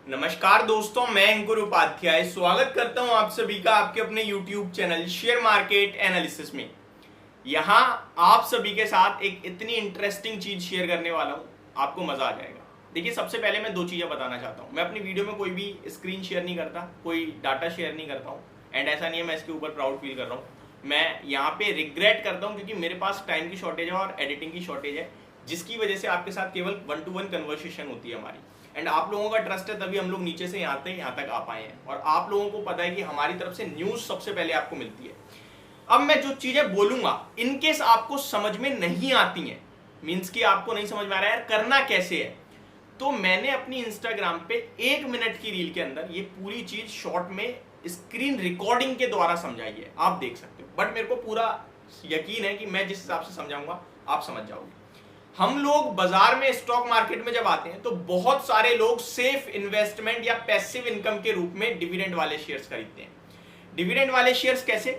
नमस्कार दोस्तों, मैं अंकुर उपाध्याय स्वागत करता हूं आप सभी का आपके अपने YouTube channel share market analysis में। यहां आप सभी के साथ एक इतनी इंटरेस्टिंग चीज शेयर करने वाला हूं, आपको मजा आ जाएगा। देखिए, सबसे पहले मैं दो चीजें बताना चाहता हूं। मैं अपनी वीडियो में कोई भी स्क्रीन शेयर नहीं करता, कोई डाटा शेयर नहीं करता हूं, एंड ऐसा नहीं है मैं इसके ऊपर प्राउड फील कर रहा हूं। मैं यहाँ पे रिग्रेट करता हूँ क्योंकि मेरे पास टाइम की शॉर्टेज है और एडिटिंग की शॉर्टेज है, जिसकी वजह से आपके साथ केवल 1-to-1 कन्वर्सेशन होती है हमारी। एंड आप लोगों का ट्रस्ट है तभी हम लोग नीचे से यहाँ तक आ पाए हैं, और आप लोगों को पता है कि हमारी तरफ से न्यूज सबसे पहले आपको मिलती है। अब मैं जो चीजें बोलूंगा, इनकेस आपको समझ में नहीं आती हैं, मीन्स कि आपको नहीं समझ में आ रहा है यार करना कैसे है, तो मैंने अपनी इंस्टाग्राम पे 1 मिनट की रील के अंदर ये पूरी चीज शॉर्ट में स्क्रीन रिकॉर्डिंग के द्वारा समझाई है। आप देख सकते हो, बट मेरे को पूरा यकीन है कि मैं जिस हिसाब से समझाऊंगा आप समझ जाओगे। हम लोग बाजार में, स्टॉक मार्केट में जब आते हैं तो बहुत सारे लोग सेफ इन्वेस्टमेंट या पैसिव इनकम के रूप में डिविडेंड वाले शेयर्स खरीदते हैं। डिविडेंड वाले शेयर्स कैसे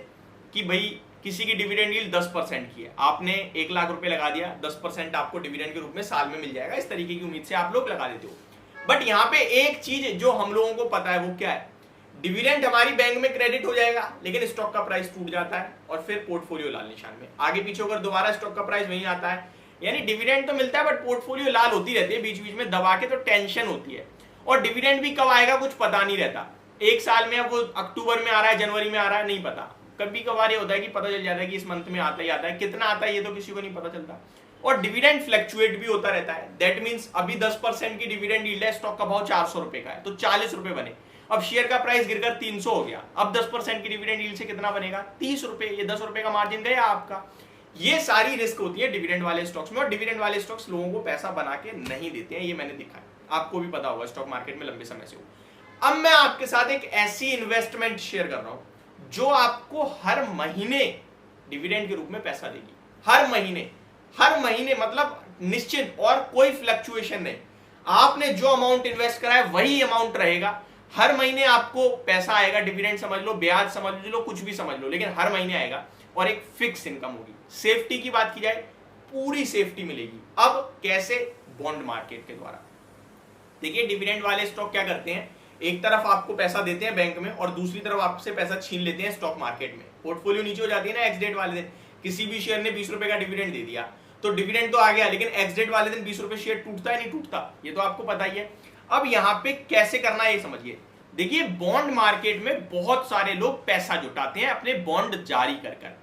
कि भाई किसी की डिविडेंड यील्ड 10% की है, आपने 1 लाख रुपए लगा दिया, 10% आपको डिविडेंड के रूप में साल में मिल जाएगा, इस तरीके की उम्मीद से आप लोग लगा देते हो। बट यहाँ पे एक चीज जो हम लोगों को पता है वो क्या है, डिविडेंड हमारी बैंक में क्रेडिट हो जाएगा, लेकिन स्टॉक का प्राइस टूट जाता है और फिर पोर्टफोलियो लाल निशान में, आगे पीछे होकर दोबारा स्टॉक का प्राइस वहीं आता है। यानी डिविडेंड तो मिलता है बट पोर्टफोलियो लाल होती रहती है बीच बीच में दबा के, तो टेंशन होती है। और डिविडेंड भी कब आएगा कुछ पता नहीं रहता, एक साल में अब वो अक्टूबर में आ रहा है, जनवरी में आ रहा है, नहीं पता। कभी कभार ये होता है कि पता चल जाता है कि इस मंथ में आता ही आता है, कितना आता है ये तो किसी को नहीं पता चलता। और डिविडेंड फ्लक्चुएट भी होता रहता है। दैट मीन्स अभी 10% की डिविडेंड यील्ड है, स्टॉक का भाव 400 रुपए का है तो 40 रुपए बने। अब शेयर का प्राइस गिरकर 300 हो गया, अब 10% की डिविडेंड यील्ड से कितना बनेगा, 30 रुपए। ये 10 रुपए का मार्जिन गया आपका। ये सारी रिस्क होती है डिविडेंड वाले स्टॉक्स में, और डिविडेंड वाले स्टॉक्स लोगों को पैसा बना के नहीं देते हैं, ये मैंने देखा है, आपको भी पता होगा, स्टॉक मार्केट में लंबे समय से हो। अब मैं आपके साथ एक ऐसी इन्वेस्टमेंट शेयर कर रहा हूं जो आपको हर महीने डिविडेंड के रूप में पैसा देगी। हर महीने मतलब निश्चित, और कोई फ्लक्चुएशन नहीं। आपने जो अमाउंट इन्वेस्ट करा है वही अमाउंट रहेगा। हर महीने आपको पैसा आएगा, डिविडेंड समझ लो, ब्याज समझ लो, कुछ भी समझ लो, लेकिन हर महीने आएगा और एक फिक्स इनकम होगी। सेफ्टी की बात की जाए, पूरी सेफ्टी मिलेगी। अब कैसे? बॉन्ड मार्केट के द्वारा। देखिए, डिविडेंड वाले स्टॉक क्या करते हैं, एक तरफ आपको पैसा देते हैं बैंक में और दूसरी तरफ आपसे पैसा छीन लेते हैं स्टॉक मार्केट में। पोर्टफोलियो नीचे हो जाती है ना एक्स डेट वाले दिन, किसी भी शेयर ने 20 रुपए का डिविडेंड दे दिया तो डिविडेंड तो आ गया, लेकिन एक्स डेट वाले दिन 20 रुपए शेयर टूटता है नहीं टूटता, ये तो आपको पता ही है। अब यहाँ पे कैसे करना है ये समझिए। देखिए, बॉन्ड मार्केट में बहुत सारे लोग पैसा जुटाते हैं अपने बॉन्ड जारी कर।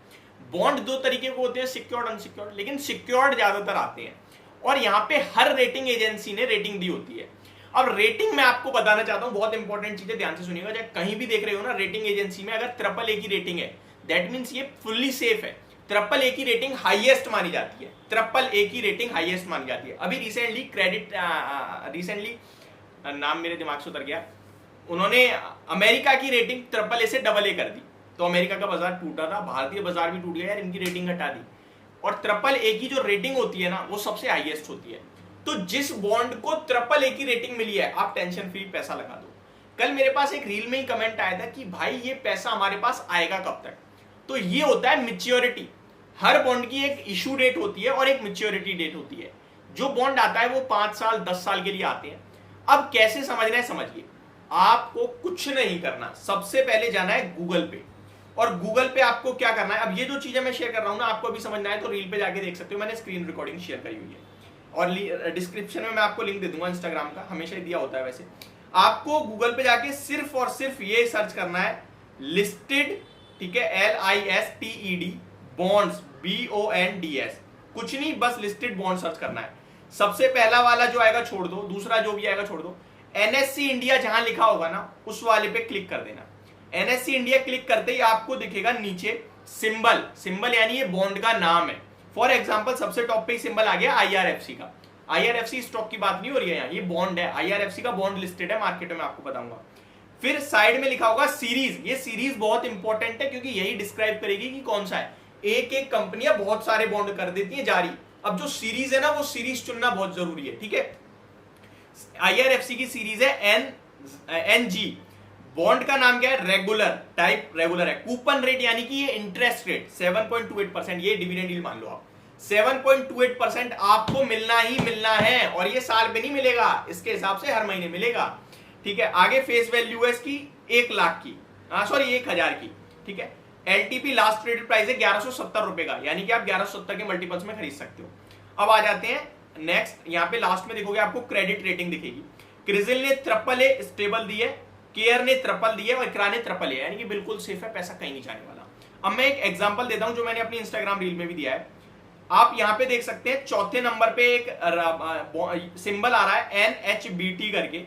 बॉन्ड दो तरीके के होते हैं, सिक्योर्ड अनसिक्योर्ड, लेकिन सिक्योर्ड ज्यादातर आते हैं, और यहाँ पे हर रेटिंग एजेंसी ने रेटिंग दी होती है। अब रेटिंग मैं आपको बताना चाहता हूँ, बहुत इंपॉर्टेंट चीजें ध्यान से सुनिएगा। जब कहीं भी देख रहे हो ना, रेटिंग एजेंसी में अगर AAA की रेटिंग है, दैट मीन्स ये फुल्ली सेफ है। AAA की रेटिंग हाईएस्ट मानी जाती है, AAA की रेटिंग हाईएस्ट मानी जाती है। अभी रिसेंटली नाम मेरे दिमाग से उतर गया, उन्होंने अमेरिका की रेटिंग AAA से AA कर दी, तो अमेरिका का बाजार टूटा था, भारतीय बाजार भी टूट गया यार, इनकी रेटिंग घटा दी। और AAA की जो रेटिंग होती है ना, वो सबसे हाईएस्ट होती है। तो जिस बॉन्ड को AAA की रेटिंग मिली है, आप टेंशन फ्री पैसा लगा दो। कल मेरे पास एक रील में ही कमेंट आया था कि भाई ये पैसा हमारे पास आएगा कब तक, तो ये होता है मैच्योरिटी। हर बॉन्ड की एक इशू डेट होती है और एक मैच्योरिटी डेट होती है। जो बॉन्ड आता है वो 5 साल 10 साल के लिए आते हैं। अब कैसे समझना है समझिए, आपको कुछ नहीं करना, सबसे पहले जाना है गूगल पे, और गूगल पे आपको क्या करना है। अब ये जो चीजें मैं शेयर कर रहा हूं ना, आपको अभी समझना है तो रील पे जाके देख सकते हो, मैंने स्क्रीन रिकॉर्डिंग शेयर करी हुई है, और डिस्क्रिप्शन में मैं आपको लिंक दे दूंगा इंस्टाग्राम का, हमेशा ही दिया होता है वैसे। आपको गूगल पे जाके सिर्फ और सिर्फ ये सर्च करना है, लिस्टेड, ठीक है, LISTED बॉन्ड्स, BONDS, कुछ नहीं, बस लिस्टेड बॉन्ड सर्च करना है। सबसे पहला वाला जो आएगा छोड़ दो, दूसरा जो भी आएगा छोड़ दो। NSE इंडिया जहां लिखा होगा ना, उस वाले पे क्लिक कर देना। NSE इंडिया क्लिक करते ही आपको दिखेगा नीचे सिंबल यानी ये बॉन्ड का नाम है। फॉर एग्जांपल सबसे टॉप पे ही सिंबल आ गया IRFC का। IRFC स्टॉक की बात नहीं हो रही है यहाँ, ये बॉन्ड है, IRFC का बॉन्ड लिस्टेड है मार्केट में, आपको बताऊंगा। फिर साइड में लिखा होगा सीरीज, ये सीरीज बहुत इंपॉर्टेंट है क्योंकि यही डिस्क्राइब करेगी कि कौन सा है। एक एक कंपनियां बहुत सारे बॉन्ड कर देती है जारी, अब जो सीरीज है ना, वो सीरीज चुनना बहुत जरूरी है, ठीक है। IRFC की सीरीज है NG, बॉन्ड का नाम क्या है, रेगुलर टाइप, रेगुलर है। कूपन रेट यानी कि ये इंटरेस्ट रेट 7.28%, ये डिविडेंड यील्ड मान लो आप, 7.28% आपको मिलना ही मिलना है, और ये साल में नहीं मिलेगा, इसके हिसाब से हर महीने मिलेगा। ठीक है। आगे फेस वैल्यू है इसकी 1 लाख की, सॉरी 1000 की, ठीक है। एलटीपी लास्ट ट्रेडेड प्राइस है 1170 रुपए का, यानी कि आप 1170 के मल्टीपल्स में खरीद सकते हो। अब आ जाते हैं नेक्स्ट, यहाँ पे लास्ट में देखोगे आपको क्रेडिट रेटिंग दिखेगी। क्रिजिल ने AAA स्टेबल दी है, केयर ने ट्रिपल दी है और इकरा ने AAA, यानी कि बिल्कुल सेफ है, पैसा कहीं नहीं जाने वाला। अब मैं एक एग्जांपल देता हूं जो मैंने अपनी इंस्टाग्राम रील में भी दिया है। आप यहां पे देख सकते हैं चौथे नंबर पे एक सिंबल आ रहा है NHBT करके,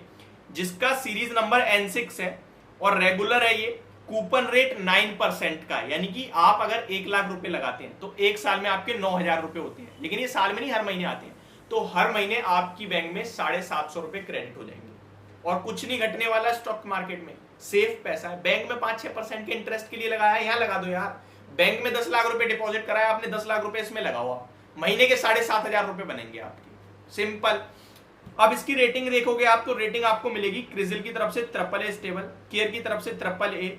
जिसका सीरीज नंबर N6 है और रेगुलर है ये। कूपन रेट 9% का, यानी कि आप अगर 1 लाख रुपए लगाते हैं तो एक साल में आपके 9,000 रुपए होते हैं, लेकिन ये साल में नहीं, हर महीने आते हैं। तो हर महीने आपकी बैंक में 750 रुपए क्रेडिट हो जाएंगे और कुछ नहीं घटने वाला स्टॉक मार्केट में। सेफ पैसा है, बैंक में 5-6% के इंटरेस्ट के लिए लगाया है, यहाँ लगा दो यार। बैंक में 10 लाख रुपए डिपॉजिट कराया आपने, 10 लाख रुपए इसमें लगाओ, महीने के 7,500 रुपए बनेंगे आपके, सिंपल। अब इसकी रेटिंग देखोगे आप तो रेटिंग आपको मिलेगी क्रिजिल की तरफ से AAA स्टेबल, केयर की तरफ से AAA,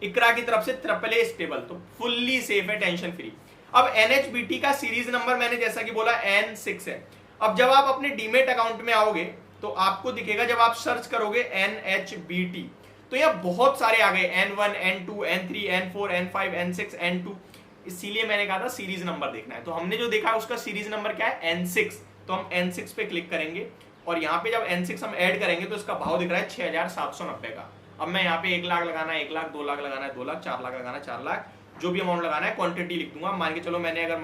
इकरा की तरफ से AAA स्टेबल, तो फुल्ली सेफ है, टेंशन फ्री। अब NHBT का सीरीज नंबर मैंने जैसा कि बोला N6 है। अब जब आप अपने डीमेट अकाउंट में आओगे तो आपको दिखेगा, जब आप सर्च करोगे NHBT तो यह बहुत सारे आ गए, N1, N2, N3, N4, N5, N6, N2। इसीलिए मैंने कहा था सीरीज नंबर देखना है। तो हमने जो देखा उसका सीरीज नंबर क्या है, N6। तो हम N6 पे क्लिक करेंगे और यहाँ पे जब N6 हम ऐड करेंगे तो इसका भाव दिख रहा है 6,790 का। अब मैं यहाँ पे 1 लाख लगाना है 1 लाख, 2 लाख लगाना है 2 लाख, 4 लाख लगाना है 4 लाख, जो भी अमाउंट लगाना है क्वांटिटी लिख दूंगा। मान के चलो मैंने अगर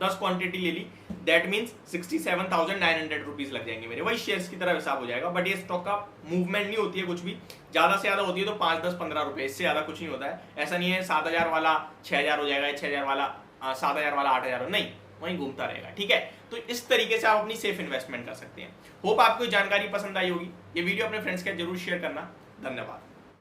10 क्वांटिटी ले ली, दैट मीन्स 67,900 रुपीज लग जाएंगे मेरे, वही शेयर्स की तरह हिसाब हो जाएगा। बट ये स्टॉक का मूवमेंट नहीं होती है कुछ भी, ज्यादा से ज्यादा होती है तो 5, 10, 15 रुपए, इससे ज्यादा कुछ नहीं होता है। ऐसा नहीं है 7,000 वाला 6,000 हो जाएगा, 6,000 वाला 7,000 वाला 8,000, नहीं, वहीं घूमता रहेगा, ठीक है। तो इस तरीके से आप अपनी सेफ इन्वेस्टमेंट कर सकते हैं। होप आपको जानकारी पसंद आई होगी। ये वीडियो अपने फ्रेंड्स के साथ जरूर शेयर करना। धन्यवाद।